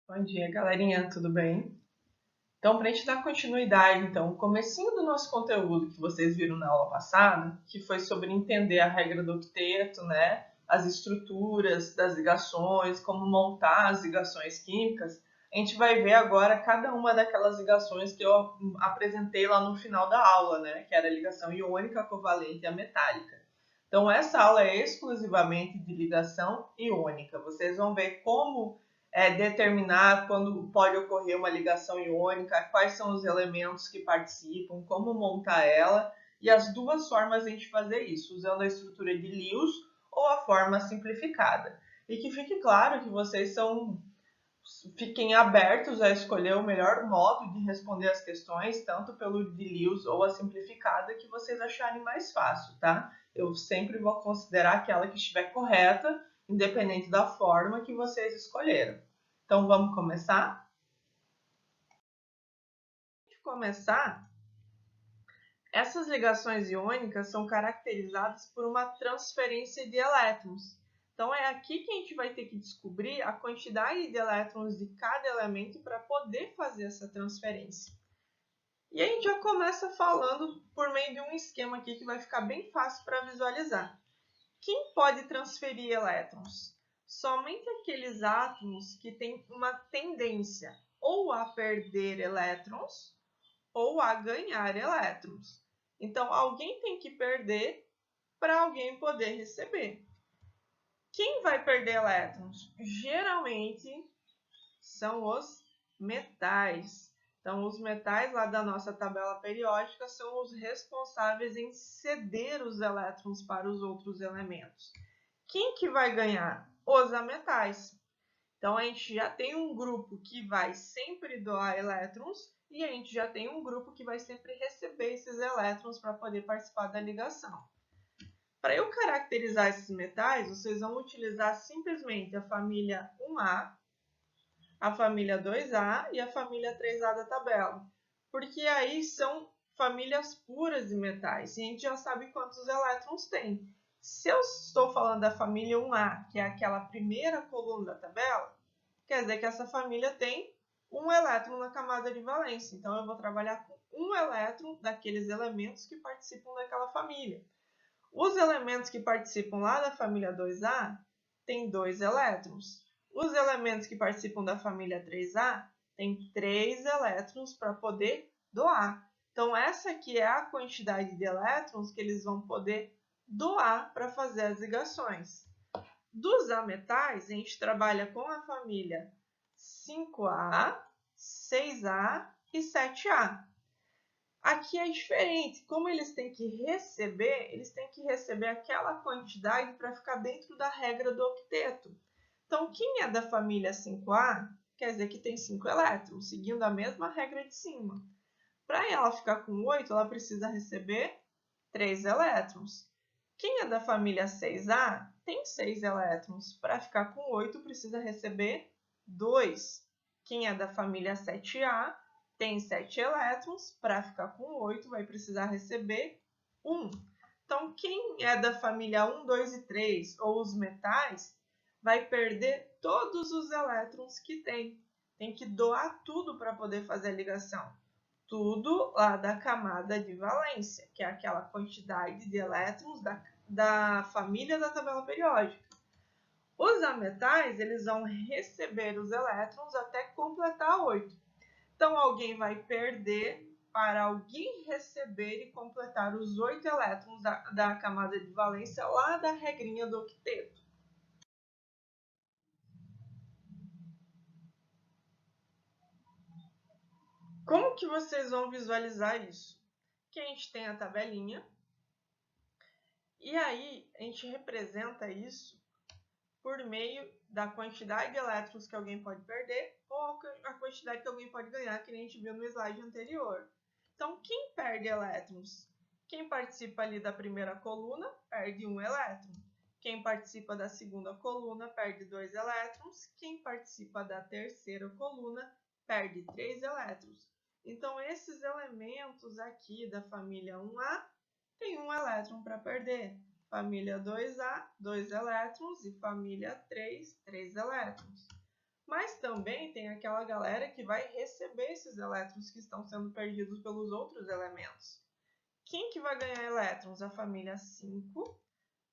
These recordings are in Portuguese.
Bom dia, galerinha, tudo bem? Então, para a gente dar continuidade, então, o comecinho do nosso conteúdo que vocês viram na aula passada, que foi sobre entender a regra do octeto, né? As estruturas das ligações, como montar as ligações químicas, a gente vai ver agora cada uma daquelas ligações que eu apresentei lá no final da aula, né? Que era a ligação iônica, covalente e a metálica. Então, essa aula é exclusivamente de ligação iônica. Vocês vão ver como determinar quando pode ocorrer uma ligação iônica, quais são os elementos que participam, como montar ela, e as duas formas de a gente fazer isso, usando a estrutura de Lewis ou a forma simplificada. E que fique claro que fiquem abertos a escolher o melhor modo de responder as questões, tanto pelo de Lewis ou a simplificada, que vocês acharem mais fácil, tá? Eu sempre vou considerar aquela que estiver correta, independente da forma que vocês escolheram. Então, vamos começar? Para começar, essas ligações iônicas são caracterizadas por uma transferência de elétrons. Então, é aqui que a gente vai ter que descobrir a quantidade de elétrons de cada elemento para poder fazer essa transferência. E a gente já começa falando por meio de um esquema aqui que vai ficar bem fácil para visualizar. Quem pode transferir elétrons? Somente aqueles átomos que têm uma tendência ou a perder elétrons ou a ganhar elétrons. Então, alguém tem que perder para alguém poder receber. Quem vai perder elétrons? Geralmente são os metais. Então, os metais lá da nossa tabela periódica são os responsáveis em ceder os elétrons para os outros elementos. Quem que vai ganhar? Os ametais. Então, a gente já tem um grupo que vai sempre doar elétrons e a gente já tem um grupo que vai sempre receber esses elétrons para poder participar da ligação. Para eu caracterizar esses metais, vocês vão utilizar simplesmente a família 1A, a família 2A e a família 3A da tabela, porque aí são famílias puras de metais e a gente já sabe quantos elétrons tem. Se eu estou falando da família 1A, que é aquela primeira coluna da tabela, quer dizer que essa família tem um elétron na camada de valência. Então, eu vou trabalhar com um elétron daqueles elementos que participam daquela família. Os elementos que participam lá da família 2A têm 2 elétrons. Os elementos que participam da família 3A têm 3 elétrons para poder doar. Então, essa aqui é a quantidade de elétrons que eles vão poder doar para fazer as ligações. Dos ametais, a gente trabalha com a família 5A, 6A e 7A. Aqui é diferente, como eles têm que receber aquela quantidade para ficar dentro da regra do octeto. Então, quem é da família 5A, quer dizer que tem 5 elétrons, seguindo a mesma regra de cima. Para ela ficar com 8, ela precisa receber 3 elétrons. Quem é da família 6A tem 6 elétrons. Para ficar com 8, precisa receber 2. Quem é da família 7A tem 7 elétrons. Para ficar com 8, vai precisar receber 1. Então, quem é da família 1, 2 e 3, ou os metais, vai perder todos os elétrons que tem. Tem que doar tudo para poder fazer a ligação. Tudo lá da camada de valência, que é aquela quantidade de elétrons da família da tabela periódica. Os ametais, eles vão receber os elétrons até completar 8. Então, alguém vai perder para alguém receber e completar os 8 elétrons da camada de valência lá da regrinha do octeto. Como que vocês vão visualizar isso? Que a gente tem a tabelinha e aí a gente representa isso por meio da quantidade de elétrons que alguém pode perder ou a quantidade que alguém pode ganhar, que a gente viu no slide anterior. Então, quem perde elétrons? Quem participa ali da primeira coluna perde 1 elétron. Quem participa da segunda coluna perde 2 elétrons. Quem participa da terceira coluna perde 3 elétrons. Então, esses elementos aqui da família 1A têm 1 elétron para perder. Família 2A, 2 elétrons e família 3, 3 elétrons. Mas também tem aquela galera que vai receber esses elétrons que estão sendo perdidos pelos outros elementos. Quem que vai ganhar elétrons? A família 5,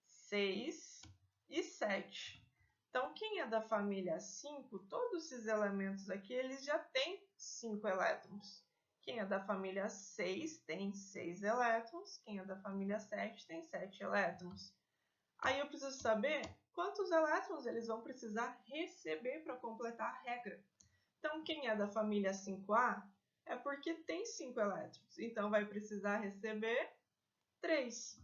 6 e 7. Então, quem é da família 5, todos esses elementos aqui, eles já têm 5 elétrons. Quem é da família 6 tem 6 elétrons. Quem é da família 7 tem 7 elétrons. Aí eu preciso saber quantos elétrons eles vão precisar receber para completar a regra. Então, quem é da família 5A é porque tem 5 elétrons. Então, vai precisar receber 3.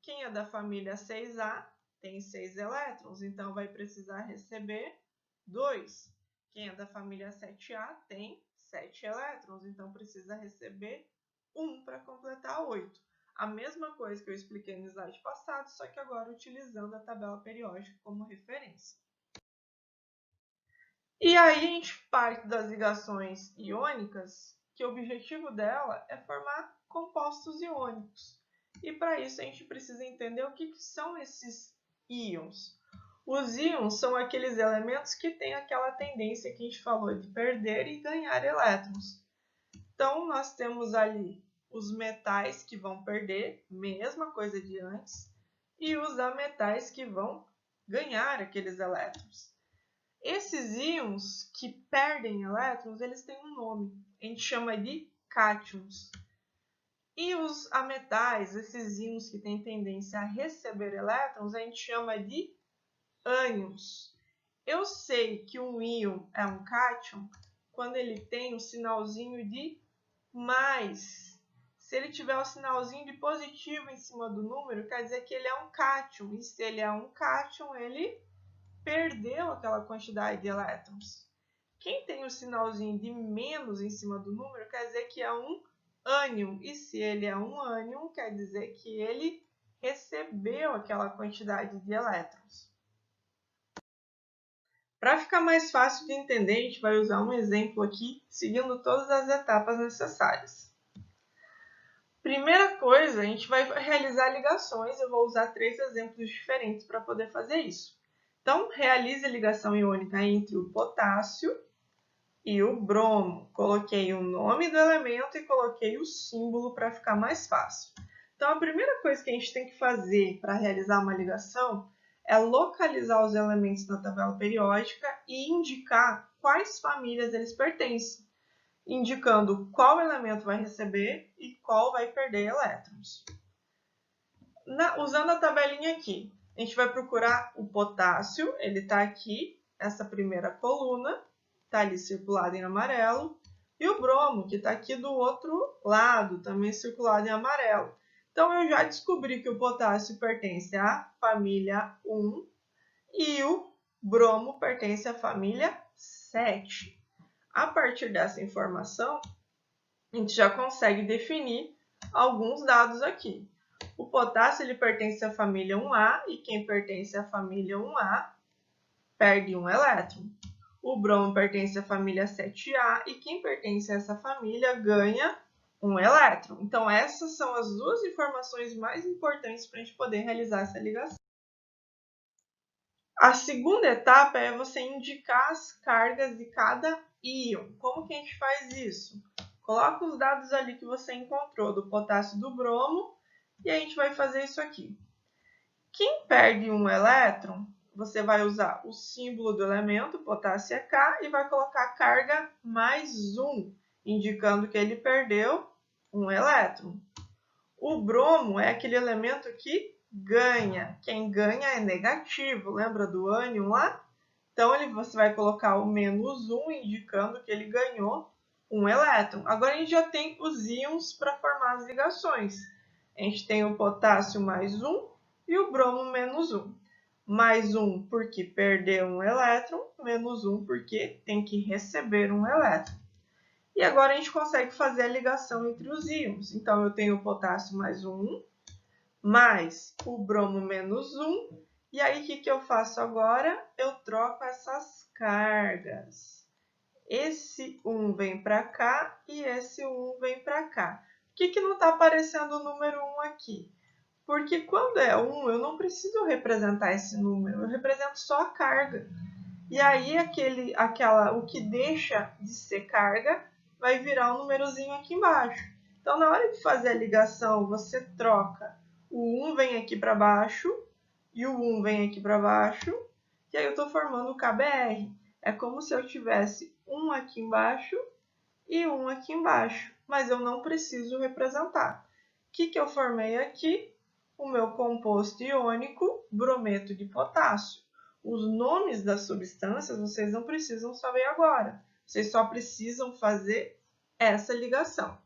Quem é da família 6A tem 6 elétrons. Então, vai precisar receber 2. Quem é da família 7A tem 7 elétrons. Então, precisa receber 1 para completar 8. A mesma coisa que eu expliquei no slide passado, só que agora utilizando a tabela periódica como referência. E aí a gente parte das ligações iônicas, que o objetivo dela é formar compostos iônicos. E para isso a gente precisa entender o que são esses íons. Os íons são aqueles elementos que têm aquela tendência que a gente falou de perder e ganhar elétrons. Então, nós temos ali os metais que vão perder, mesma coisa de antes, e os ametais que vão ganhar aqueles elétrons. Esses íons que perdem elétrons, eles têm um nome, a gente chama de cátions. E os ametais, esses íons que têm tendência a receber elétrons, a gente chama de ânions. Eu sei que um íon é um cátion quando ele tem o sinalzinho de mais. Se ele tiver o sinalzinho de positivo em cima do número, quer dizer que ele é um cátion. E se ele é um cátion, ele perdeu aquela quantidade de elétrons. Quem tem o sinalzinho de menos em cima do número, quer dizer que é um ânion. E se ele é um ânion, quer dizer que ele recebeu aquela quantidade de elétrons. Para ficar mais fácil de entender, a gente vai usar um exemplo aqui, seguindo todas as etapas necessárias. Primeira coisa, a gente vai realizar ligações. Eu vou usar 3 exemplos diferentes para poder fazer isso. Então, realize a ligação iônica entre o potássio e o bromo. Coloquei o nome do elemento e coloquei o símbolo para ficar mais fácil. Então, a primeira coisa que a gente tem que fazer para realizar uma ligação é localizar os elementos na tabela periódica e indicar quais famílias eles pertencem, indicando qual elemento vai receber e qual vai perder elétrons. Usando a tabelinha aqui, a gente vai procurar o potássio, ele está aqui, essa primeira coluna, está ali circulado em amarelo, e o bromo, que está aqui do outro lado, também circulado em amarelo. Então, eu já descobri que o potássio pertence à família 1 e o bromo pertence à família 7. A partir dessa informação, a gente já consegue definir alguns dados aqui. O potássio ele pertence à família 1A e quem pertence à família 1A perde um elétron. O bromo pertence à família 7A e quem pertence a essa família ganha um elétron. Então, essas são as duas informações mais importantes para a gente poder realizar essa ligação. A segunda etapa é você indicar as cargas de cada íon. Como que a gente faz isso? Coloca os dados ali que você encontrou do potássio e do bromo e a gente vai fazer isso aqui. Quem perde um elétron, você vai usar o símbolo do elemento, potássio é K, e vai colocar a carga mais 1, indicando que ele perdeu um elétron. O bromo é aquele elemento que ganha. Quem ganha é negativo, lembra do ânion lá? Então, você vai colocar o menos 1, indicando que ele ganhou um elétron. Agora, a gente já tem os íons para formar as ligações. A gente tem o potássio mais 1 e o bromo menos 1. Mais 1 porque perdeu um elétron, menos 1 porque tem que receber um elétron. E agora a gente consegue fazer a ligação entre os íons. Então, eu tenho o potássio mais 1, mais o bromo menos 1. E aí, o que eu faço agora? Eu troco essas cargas. Esse 1 vem para cá e esse 1 vem para cá. Por que não está aparecendo o número 1 aqui? Porque quando é 1, eu não preciso representar esse número, eu represento só a carga. E aí o que deixa de ser carga vai virar um númerozinho aqui embaixo. Então, na hora de fazer a ligação, você troca o 1 vem aqui para baixo e o 1 vem aqui para baixo, e aí eu estou formando o KBR. É como se eu tivesse 1 aqui embaixo e 1 aqui embaixo, mas eu não preciso representar. O que eu formei aqui? O meu composto iônico brometo de potássio. Os nomes das substâncias vocês não precisam saber agora. Vocês só precisam fazer essa ligação.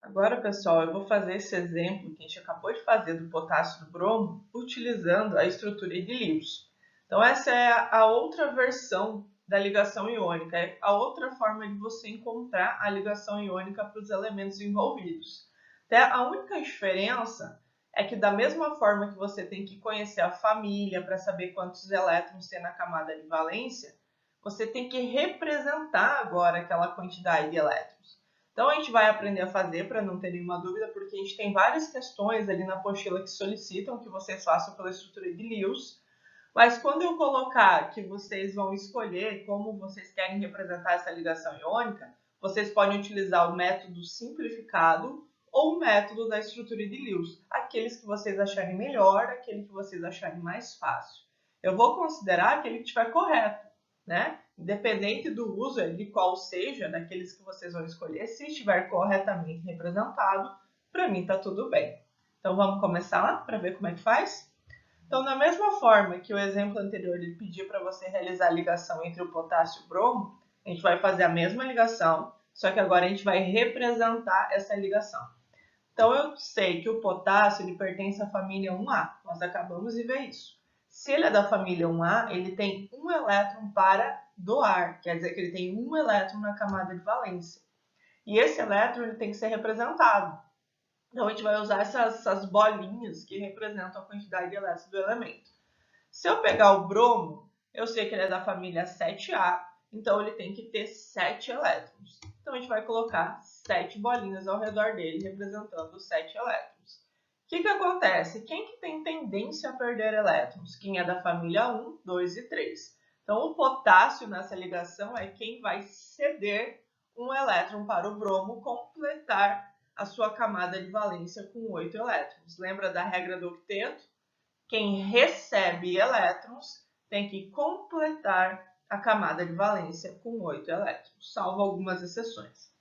Agora, pessoal, eu vou fazer esse exemplo que a gente acabou de fazer do potássio e do bromo utilizando a estrutura de Lewis. Então, essa é a outra versão da ligação iônica, é a outra forma de você encontrar a ligação iônica para os elementos envolvidos. Até a única diferença é que, da mesma forma que você tem que conhecer a família para saber quantos elétrons tem na camada de valência, você tem que representar agora aquela quantidade de elétrons. Então, a gente vai aprender a fazer, para não ter nenhuma dúvida, porque a gente tem várias questões ali na apostila que solicitam que vocês façam pela estrutura de Lewis. Mas quando eu colocar que vocês vão escolher como vocês querem representar essa ligação iônica, vocês podem utilizar o método simplificado ou o método da estrutura de Lewis, aqueles que vocês acharem melhor, aquele que vocês acharem mais fácil. Eu vou considerar aquele que estiver correto, né? Independente do uso de qual seja, daqueles que vocês vão escolher, se estiver corretamente representado, para mim está tudo bem. Então vamos começar lá para ver como é que faz? Então, da mesma forma que o exemplo anterior ele pediu para você realizar a ligação entre o potássio e o bromo, a gente vai fazer a mesma ligação, só que agora a gente vai representar essa ligação. Então, eu sei que o potássio ele pertence à família 1A, nós acabamos de ver isso. Se ele é da família 1A, ele tem um elétron para doar, quer dizer que ele tem um elétron na camada de valência. E esse elétron ele tem que ser representado. Então, a gente vai usar essas bolinhas que representam a quantidade de elétrons do elemento. Se eu pegar o bromo, eu sei que ele é da família 7A, então ele tem que ter 7 elétrons. Então, a gente vai colocar 7 bolinhas ao redor dele, representando os 7 elétrons. O que acontece? Quem que tem tendência a perder elétrons? Quem é da família 1, 2 e 3. Então, o potássio nessa ligação é quem vai ceder um elétron para o bromo completar a sua camada de valência com 8 elétrons. Lembra da regra do octeto? Quem recebe elétrons tem que completar a camada de valência com 8 elétrons, salvo algumas exceções.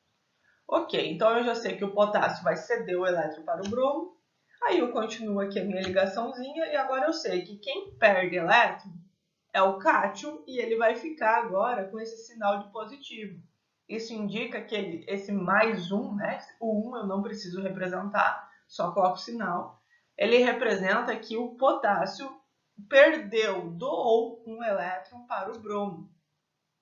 Ok, então eu já sei que o potássio vai ceder o elétron para o bromo. Aí eu continuo aqui a minha ligaçãozinha e agora eu sei que quem perde elétron é o cátion e ele vai ficar agora com esse sinal de positivo. Isso indica que esse mais 1, né? O 1 eu não preciso representar, só coloco o sinal. Ele representa que o potássio doou um elétron para o bromo.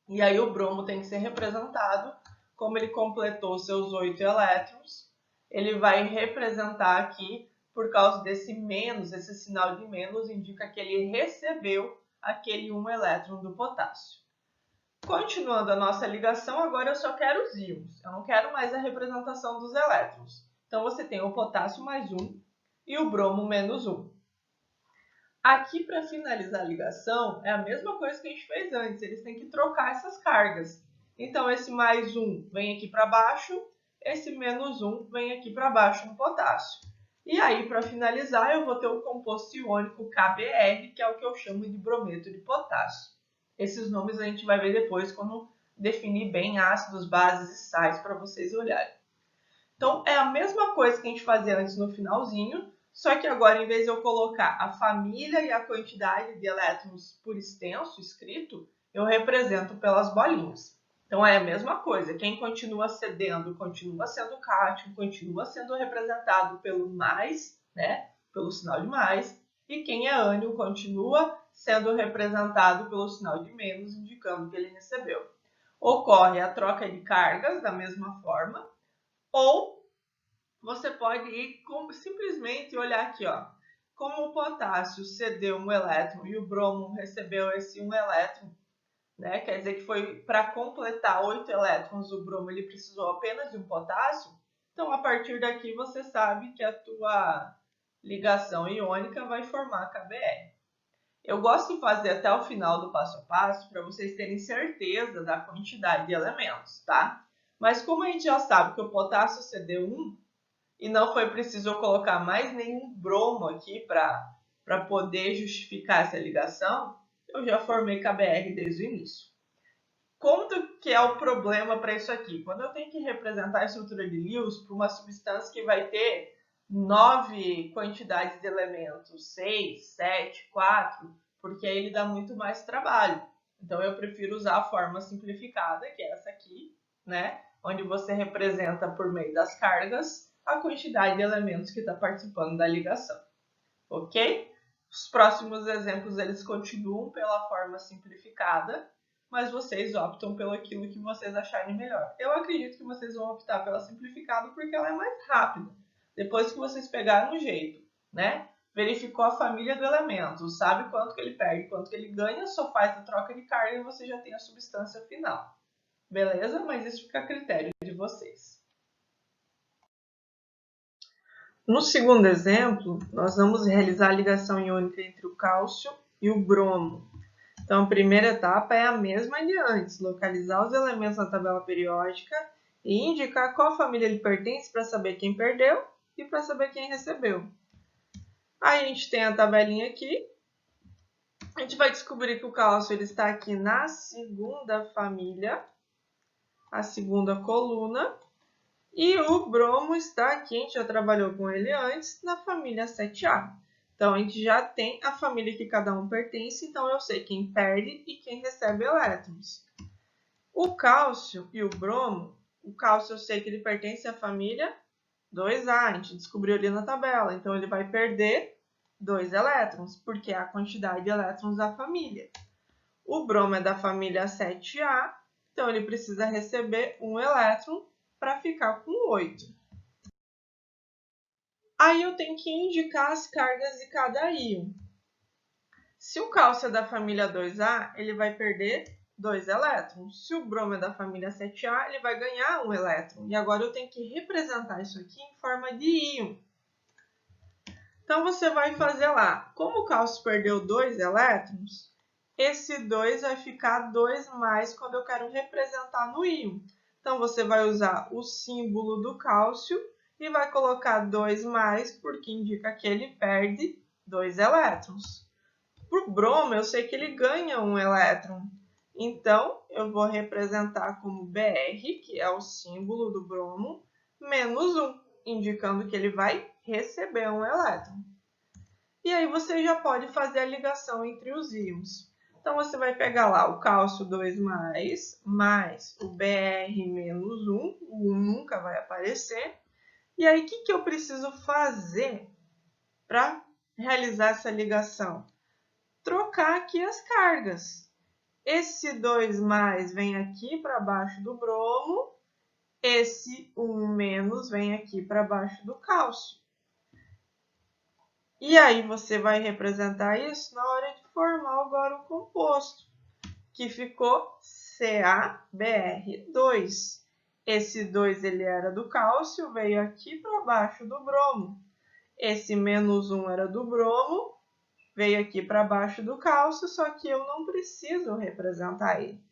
E aí o bromo tem que ser representado, como ele completou seus 8 elétrons, ele vai representar aqui, por causa desse menos, esse sinal de menos indica que ele recebeu aquele 1 elétron do potássio. Continuando a nossa ligação, agora eu só quero os íons. Eu não quero mais a representação dos elétrons. Então, você tem o potássio mais 1 e o bromo menos 1. Aqui, para finalizar a ligação, é a mesma coisa que a gente fez antes. Eles têm que trocar essas cargas. Então, esse mais 1 vem aqui para baixo, esse menos 1 vem aqui para baixo no potássio. E aí, para finalizar, eu vou ter o composto iônico KBr, que é o que eu chamo de brometo de potássio. Esses nomes a gente vai ver depois quando definir bem ácidos, bases e sais para vocês olharem. Então, é a mesma coisa que a gente fazia antes no finalzinho, só que agora, em vez de eu colocar a família e a quantidade de elétrons por extenso escrito, eu represento pelas bolinhas. Então, é a mesma coisa. Quem continua cedendo continua sendo cátion, continua sendo representado pelo mais, né, pelo sinal de mais, e quem é ânion continua sendo representado pelo sinal de menos, indicando que ele recebeu. Ocorre a troca de cargas da mesma forma, ou você pode ir simplesmente olhar aqui, ó. Como o potássio cedeu um elétron e o bromo recebeu esse um elétron, né? Quer dizer que foi para completar 8 elétrons, o bromo ele precisou apenas de um potássio. Então, a partir daqui, você sabe que a tua ligação iônica vai formar KBr. Eu gosto de fazer até o final do passo a passo para vocês terem certeza da quantidade de elementos, tá? Mas como a gente já sabe que o potássio CD1 e não foi preciso eu colocar mais nenhum bromo aqui para poder justificar essa ligação, eu já formei KBr desde o início. Como que é o problema para isso aqui? Quando eu tenho que representar a estrutura de Lewis para uma substância que vai ter 9 quantidades de elementos, 6, 7, 4, porque aí ele dá muito mais trabalho. Então eu prefiro usar a forma simplificada, que é essa aqui, né? Onde você representa por meio das cargas a quantidade de elementos que está participando da ligação. Ok? Os próximos exemplos eles continuam pela forma simplificada, mas vocês optam pelo aquilo que vocês acharem melhor. Eu acredito que vocês vão optar pela simplificada porque ela é mais rápida. Depois que vocês pegaram o jeito, né? Verificou a família do elemento, sabe quanto que ele perde, quanto que ele ganha, só faz a troca de carga e você já tem a substância final. Beleza? Mas isso fica a critério de vocês. No segundo exemplo, nós vamos realizar a ligação iônica entre o cálcio e o bromo. Então, a primeira etapa é a mesma de antes, localizar os elementos na tabela periódica e indicar qual família ele pertence para saber quem perdeu e para saber quem recebeu. Aí a gente tem a tabelinha aqui. A gente vai descobrir que o cálcio ele está aqui na segunda família, a segunda coluna. E o bromo está aqui, a gente já trabalhou com ele antes, na família 7A. Então, a gente já tem a família que cada um pertence, então eu sei quem perde e quem recebe elétrons. O cálcio e o bromo, o cálcio eu sei que ele pertence à família 2A, a gente descobriu ali na tabela, então ele vai perder 2 elétrons, porque é a quantidade de elétrons da família. O bromo é da família 7A, então ele precisa receber 1 elétron para ficar com 8. Aí eu tenho que indicar as cargas de cada íon. Se o cálcio é da família 2A, ele vai perder 2 elétrons. Se o bromo é da família 7A, ele vai ganhar 1 elétron. E agora eu tenho que representar isso aqui em forma de íon. Então você vai fazer lá, como o cálcio perdeu 2 elétrons, esse 2 vai ficar 2 mais quando eu quero representar no íon. Então você vai usar o símbolo do cálcio e vai colocar 2 mais, porque indica que ele perde 2 elétrons. Para o bromo, eu sei que ele ganha 1 elétron. Então, eu vou representar como Br, que é o símbolo do bromo, menos 1, indicando que ele vai receber 1 elétron. E aí você já pode fazer a ligação entre os íons. Então, você vai pegar lá o cálcio 2+, mais o Br menos 1, o 1 nunca vai aparecer. E aí, o que eu preciso fazer para realizar essa ligação? Trocar aqui as cargas. Esse 2+ vem aqui para baixo do bromo, esse 1- vem aqui para baixo do cálcio. E aí você vai representar isso na hora de formar agora o composto, que ficou CaBr2. Esse 2 ele era do cálcio, veio aqui para baixo do bromo. Esse menos 1 era do bromo, veio aqui para baixo do cálcio, só que eu não preciso representar ele.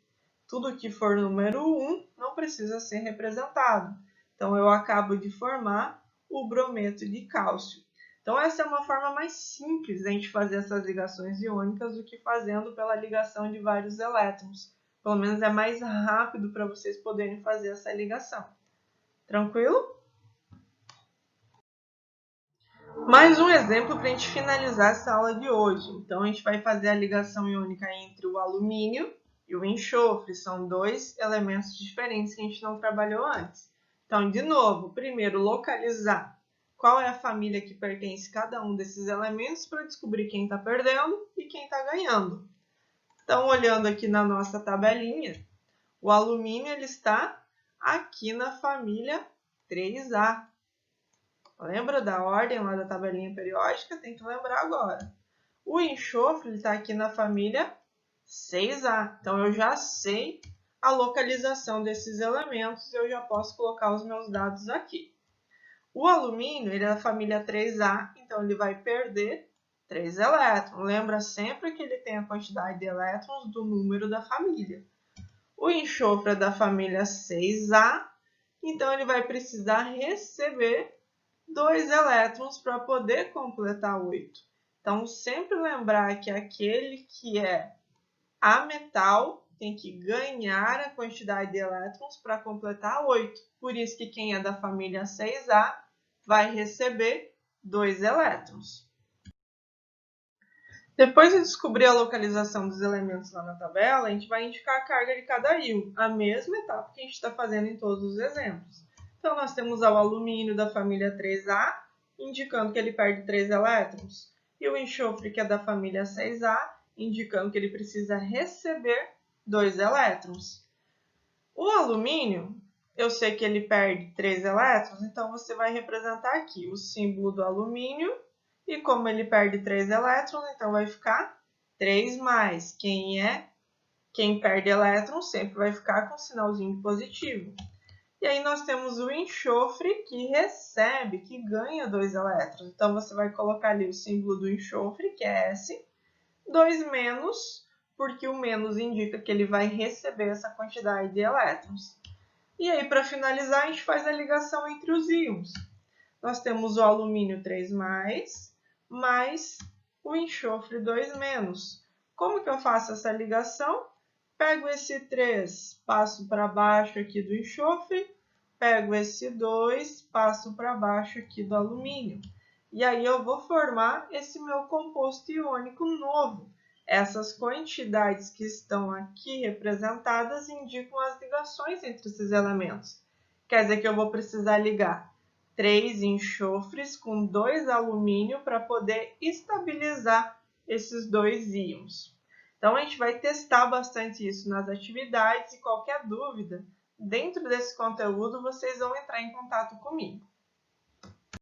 Tudo que for número 1 não precisa ser representado. Então, eu acabo de formar o brometo de cálcio. Então, essa é uma forma mais simples de a gente fazer essas ligações iônicas do que fazendo pela ligação de vários elétrons. Pelo menos é mais rápido para vocês poderem fazer essa ligação. Tranquilo? Mais um exemplo para a gente finalizar essa aula de hoje. Então, a gente vai fazer a ligação iônica entre o alumínio e o enxofre. São 2 elementos diferentes que a gente não trabalhou antes. Então, de novo, primeiro localizar qual é a família que pertence a cada um desses elementos para descobrir quem está perdendo e quem está ganhando. Então, olhando aqui na nossa tabelinha, o alumínio ele está aqui na família 3A. Lembra da ordem lá da tabelinha periódica? Tem que lembrar agora. O enxofre está aqui na família 6A. Então, eu já sei a localização desses elementos e eu já posso colocar os meus dados aqui. O alumínio ele é da família 3A, então ele vai perder 3 elétrons. Lembra sempre que ele tem a quantidade de elétrons do número da família. O enxofre é da família 6A, então ele vai precisar receber 2 elétrons para poder completar 8. Então, sempre lembrar que aquele que é ametal tem que ganhar a quantidade de elétrons para completar 8. Por isso que quem é da família 6A vai receber 2 elétrons. Depois de descobrir a localização dos elementos lá na tabela, a gente vai indicar a carga de cada íon, a mesma etapa que a gente está fazendo em todos os exemplos. Então, nós temos o alumínio da família 3A, indicando que ele perde 3 elétrons, e o enxofre, que é da família 6A, indicando que ele precisa receber 2 elétrons. O alumínio, eu sei que ele perde 3 elétrons, então você vai representar aqui o símbolo do alumínio, e como ele perde 3 elétrons, então vai ficar 3 mais. Quem perde elétrons sempre vai ficar com o sinalzinho positivo. E aí nós temos o enxofre que recebe, que ganha 2 elétrons. Então você vai colocar ali o símbolo do enxofre, que é S, 2 menos, porque o menos indica que ele vai receber essa quantidade de elétrons. E aí, para finalizar, a gente faz a ligação entre os íons. Nós temos o alumínio 3+, mais o enxofre 2-. Como que eu faço essa ligação? Pego esse 3, passo para baixo aqui do enxofre, pego esse 2, passo para baixo aqui do alumínio. E aí eu vou formar esse meu composto iônico novo. Essas quantidades que estão aqui representadas indicam as ligações entre esses elementos. Quer dizer que eu vou precisar ligar 3 enxofres com 2 alumínio para poder estabilizar esses 2 íons. Então, a gente vai testar bastante isso nas atividades e qualquer dúvida, dentro desse conteúdo, vocês vão entrar em contato comigo.